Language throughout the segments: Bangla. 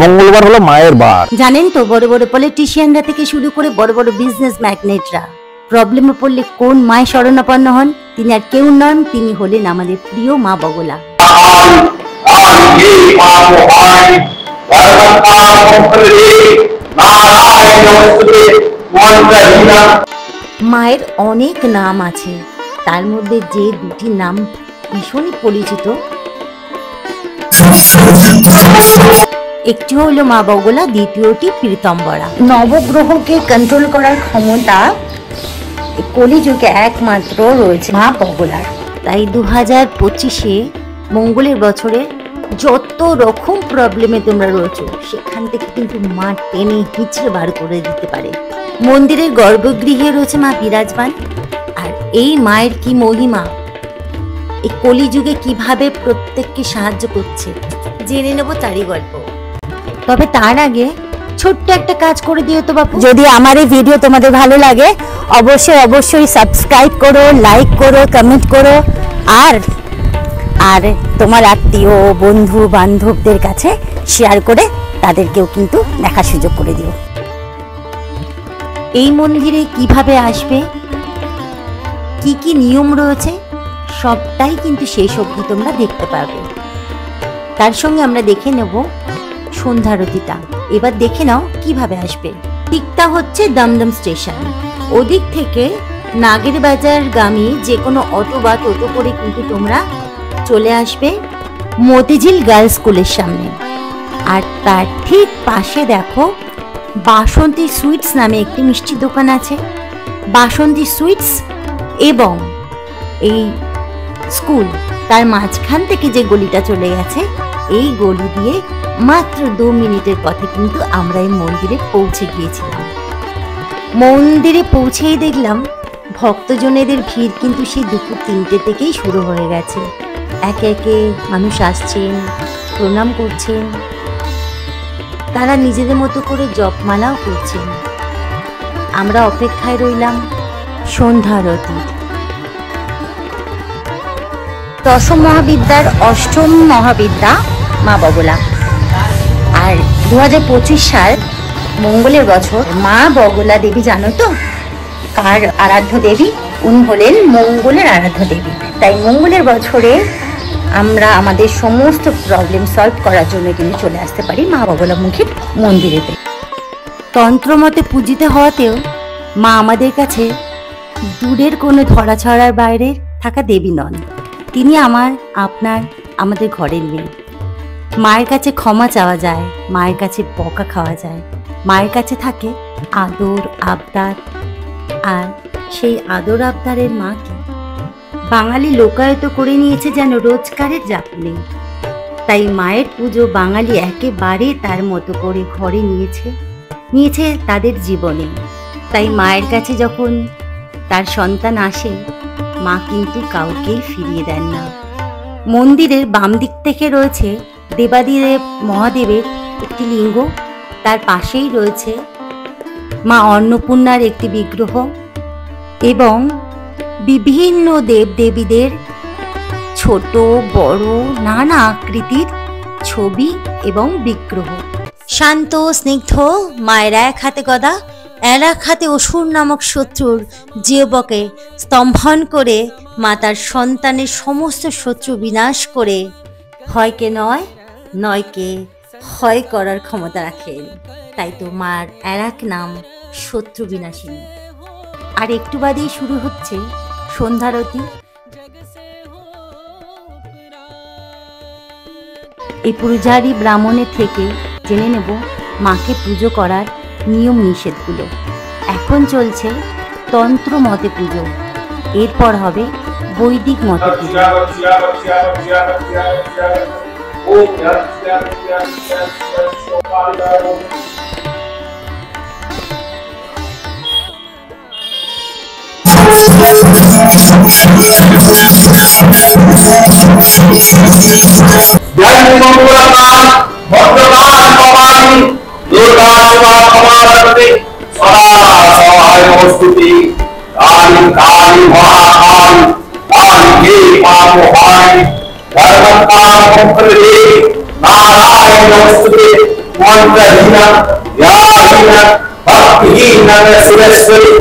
মঙ্গলবার হলো মায়ের বার। জানেন তো বড় বড় পলিটিশিয়ানরা থেকে শুরু করে বড় বড় বিজনেস ম্যাগনেটরা প্রবলেমে পড়লে কোন মায়ের শরণাপন্ন হন? তিনি আর কেউ নন, তিনি হলেন আমাদের প্রিয় মা বগলা। মায়ের অনেক নাম আছে, তার মধ্যে যে দুটি নাম ভীষণই পরিচিত, একটি হলো মা বগলা, দ্বিতীয়টি পীতাম্বরা। নবগ্রহকে কন্ট্রোল করার ক্ষমতা কলিযুগে একমাত্র রয়েছে মা বগলার। তাই 2025-এ মঙ্গলের বছরে যত রকম প্রবলেমে তোমরা রয়েছো সেখান থেকে কিন্তু মা টেনে হিচড়ে বার করে দিতে পারে। মন্দিরের গর্ভগৃহে রয়েছে মা বিরাজমান। আর এই মায়ের কি মহিমা, এই কলিযুগে কিভাবে প্রত্যেককে সাহায্য করছে জেনে নেব তারই গল্প। তবে তার আগে ছোট্ট একটা কাজ করে দিও তো বাপু। যদি আমার এই ভিডিও তোমাদের ভালো লাগে অবশ্যই অবশ্যই সাবস্ক্রাইব করো, লাইক করো, কমেন্ট করো, আর আর তোমার আত্মীয় বন্ধু বান্ধবদের কাছে শেয়ার করে তাদেরকেও কিন্তু দেখার সুযোগ করে দিও। এই মন্দিরে কিভাবে আসবে, কি কি নিয়ম রয়েছে সবটাই কিন্তু শেষ অবধি তোমরা দেখতে পাবে। তার সঙ্গে আমরা দেখে নেব সন্ধ্যারতিটা। এবার দেখে নাও কিভাবে আসবে। দিকটা হচ্ছে দমদম স্টেশন, ওদিক থেকে নাগের বাজার গামী যে কোনো অটো বা টোটো করে কিন্তু তোমরা চলে আসবে মতিঝিল গার্লস স্কুলের সামনে। আর তার ঠিক পাশে দেখো বাসন্তী সুইটস নামে একটি মিষ্টি দোকান আছে। বাসন্তী সুইটস এবং এই স্কুল তার মাঝখান থেকে যে গলিটা চলে গেছে, এই গলি দিয়ে মাত্র 2 মিনিটের পথে কিন্তু আমরা এই মন্দিরে পৌঁছে গিয়েছিলাম। মন্দিরে পৌঁছেই দেখলাম ভক্তজনেদের ভিড় কিন্তু সেই দুপুর 3টে থেকেই শুরু হয়ে গেছে। একে একে মানুষ আসছেন, প্রণাম করছেন, তারা নিজেদের মতো করে জপমালাও করছেন। আমরা অপেক্ষায় রইলাম সন্ধ্যারতির। দশম মহাবিদ্যার অষ্টম মহাবিদ্যা মা বগলা। আর 2025 সাল মঙ্গলের বছর মা বগলা দেবী জানো তো কার আরাধ্য দেবী? উনি হলেন মঙ্গলের আরাধ্য দেবী। তাই মঙ্গলের বছরে আমরা আমাদের সমস্ত প্রবলেম সলভ করার জন্য কিন্তু চলে আসতে পারি মা বগলা মুখের মন্দিরেতে। তন্ত্রমতে পূজিত হওয়াতেও মা আমাদের কাছে দূরের কোনো ধরাছড়ার বাইরে থাকা দেবী নন। তিনি আমার, আপনার, আমাদের ঘরের মেয়ে। মায়ের কাছে ক্ষমা চাওয়া যায়, মায়ের কাছে বকা খাওয়া যায়, মায়ের কাছে থাকে আদর আবদার। আর সেই আদর আবদারের মাকে বাঙালি লোকায়ত করে নিয়েছে যেন রোজগারের চাকরি। তাই মায়ের পুজো বাঙালি একেবারে তার মতো করে ঘরে নিয়েছে তাদের জীবনে। তাই মায়ের কাছে যখন তার সন্তান আসে, মা কিন্তু কাউকেই ফিরিয়ে দেন না। মন্দিরের বাম দিক থেকে রয়েছে দেবাদিদেব মহাদেবের একটি লিঙ্গ, তার পাশেই রয়েছে মা অন্নপূর্ণার একটি বিগ্রহ এবং বিভিন্ন দেবদেবীদের ছোট বড় নানা আকৃতির ছবি এবং বিগ্রহ। শান্ত স্নিগ্ধ মায়ের এক হাতে গদা, আর এক হাতে অসুর নামক শত্রুর জিহ্বাকে স্তম্ভন করে মা তার সন্তানের সমস্ত শত্রু বিনাশ করে হয়কে নয়কে হয় করার ক্ষমতা রাখেন। তাই তো মার আর এক নাম শত্রু বিনাশিনী। আর একটু বাদেই শুরু হচ্ছে সন্ধ্যারতি। এই পূজারী ব্রাহ্মণের থেকে জেনে নেব মাকে পুজো করার নিয়ম নিষেধগুলো। এখন চলছে তন্ত্র মতে পুজো, এরপর হবে বৈদিক মতে পুজো। मंत्रहीना याहीना भक्तिहीना सुरेश्वरी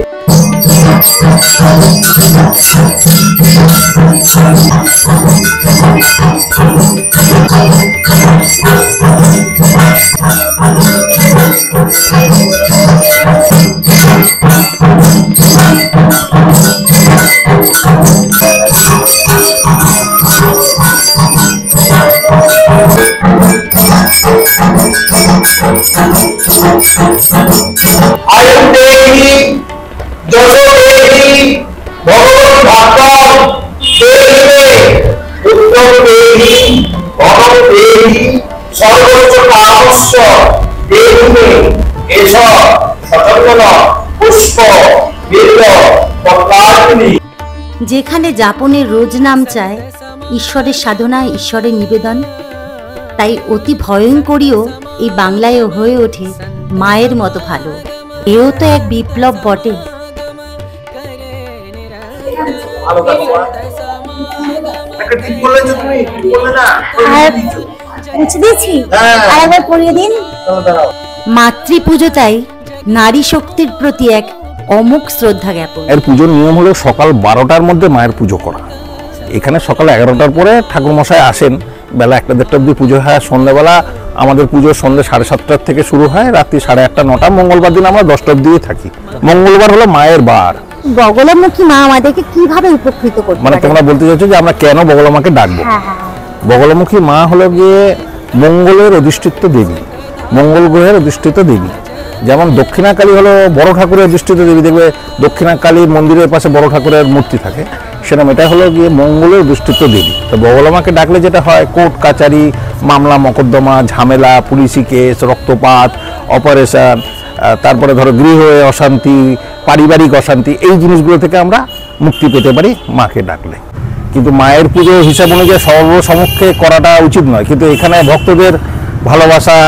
आयु देवी जशो देवी भगवत भागवत देवी उत्तम देवी भगवत देवी सर्वोच्च कामस्य देवी एषा सतर्कन पुष्प बेल पत्राग्नि যেখানে যাপনের রোজ নাম চায় ঈশ্বরের সাধনা, ঈশ্বরের নিবেদন, তাই অতি ভয়ঙ্করীও এই বাংলায় হয়ে ওঠে মায়ের মতো ভালো। এও তো এক বিপ্লব বটে। মাতৃপুজো তাই নারী শক্তির প্রতি এক অমুক শ্রদ্ধা জ্ঞাপন। এর পুজোর নিয়ম হলো সকাল 12টার মধ্যে মায়ের পুজো করা। এখানে সকাল 11টার পরে ঠাকুরমশাই আসেন, বেলা 1টা-1:30 অবধি পুজো হয়। সন্ধ্যাবেলা আমাদের পুজো সন্ধ্যে 7:30 থেকে শুরু হয়, রাত্রি 8:30 9টা। মঙ্গলবার দিন আমরা 10টা অবধি থাকি। মঙ্গলবার হলো মায়ের বার। বগলামুখী মা আমাদেরকে কিভাবে উপকৃত করবে? মানে তোমরা বলতে চাইছো যে আমরা কেন বগলামাকে ডাকবো? বগলামুখী মা হলো গিয়ে মঙ্গলের অধিষ্ঠিত দেবী, মঙ্গল গ্রহের অধিষ্ঠিত দেবী। যেমন দক্ষিণাকালী হলো বড় ঠাকুরের অধিষ্ঠিত দেবী, দেখবে দক্ষিণাকালীর মন্দিরের পাশে বড় ঠাকুরের মূর্তি থাকে, সেরকম এটা হলো গিয়ে মঙ্গলের অধিষ্ঠিত দেবী। তো বগলামাকে ডাকলে যেটা হয়, কোর্ট কাচারি, মামলা মকদ্দমা, ঝামেলা, পুলিশি কেস, রক্তপাত, অপারেশন, তারপরে ধরো গৃহ অশান্তি, পারিবারিক অশান্তি, এই জিনিসগুলো থেকে আমরা মুক্তি পেতে পারি মাকে ডাকলে। কিন্তু মায়ের পুজো হিসাব অনুযায়ী সর্বসমক্ষে করাটা উচিত নয়, কিন্তু এখানে ভক্তদের ভালোবাসা,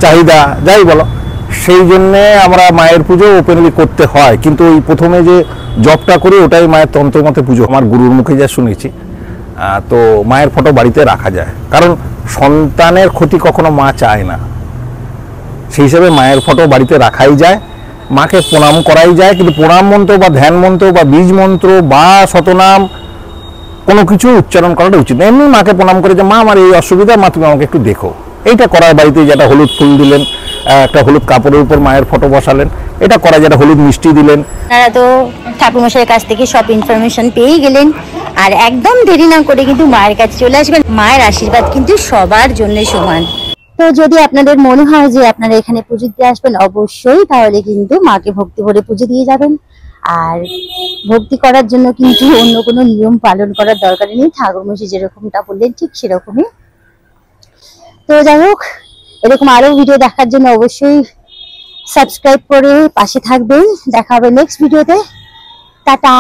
চাহিদা যাই বলো, সেই জন্যে আমরা মায়ের পুজো ওপেনলি করতে হয়। কিন্তু ওই প্রথমে যে জবটা করি ওটাই মায়ের তন্ত্রমতে পুজো। আমার গুরুর মুখে যা শুনেছি, তো মায়ের ফটো বাড়িতে রাখা যায়, কারণ সন্তানের ক্ষতি কখনো মা চায় না। সেই হিসাবে মায়ের ফটো বাড়িতে রাখাই যায়, মাকে প্রণাম করাই যায়। কিন্তু প্রণাম মন্ত্র বা ধ্যান মন্ত্র বা বীজ মন্ত্র বা শতনাম কোনো কিছু উচ্চারণ করাটা উচিত না। এমনি মাকে প্রণাম করে যে মা আমার এই অসুবিধা, মা তুমি আমাকে একটু দেখো, এইটা করার বাড়িতে। যেটা হলুদ ফুল দিলেন, একটা হলুদ কাপড়ের উপর মায়ের ফটো বসালেন, এটা করা। যেটা হলুদ মিষ্টি দিলেন। আপনারা তো ঠাকুরমশাইয়ের কাছ থেকে সব ইনফরমেশন পেয়ে গেলেন, আর একদম দেরি না করে কিন্তু মায়ের কাছে চলে আসবেন। মায়ের আশীর্বাদ কিন্তু সবার জন্য সমান। তো যদি আপনাদের মনে হয় যে আপনারা এখানে পুজো দিতে আসবেন, অবশ্যই তাহলে কিন্তু মাকে ভক্তি ভরে পুজো দিয়ে যাবেন। আর ভক্তি করার জন্য কিন্তু অন্য কোনো নিয়ম পালন করার দরকার নেই, ঠাকুরমশাই যেরকমটা বললেন ঠিক সেরকমই। তো যাই হোক, এরকম আরো ভিডিও দেখার জন্য অবশ্যই সাবস্ক্রাইব করে পাশে থাকবেন। দেখা হবে নেক্সট ভিডিওতে। টাটা।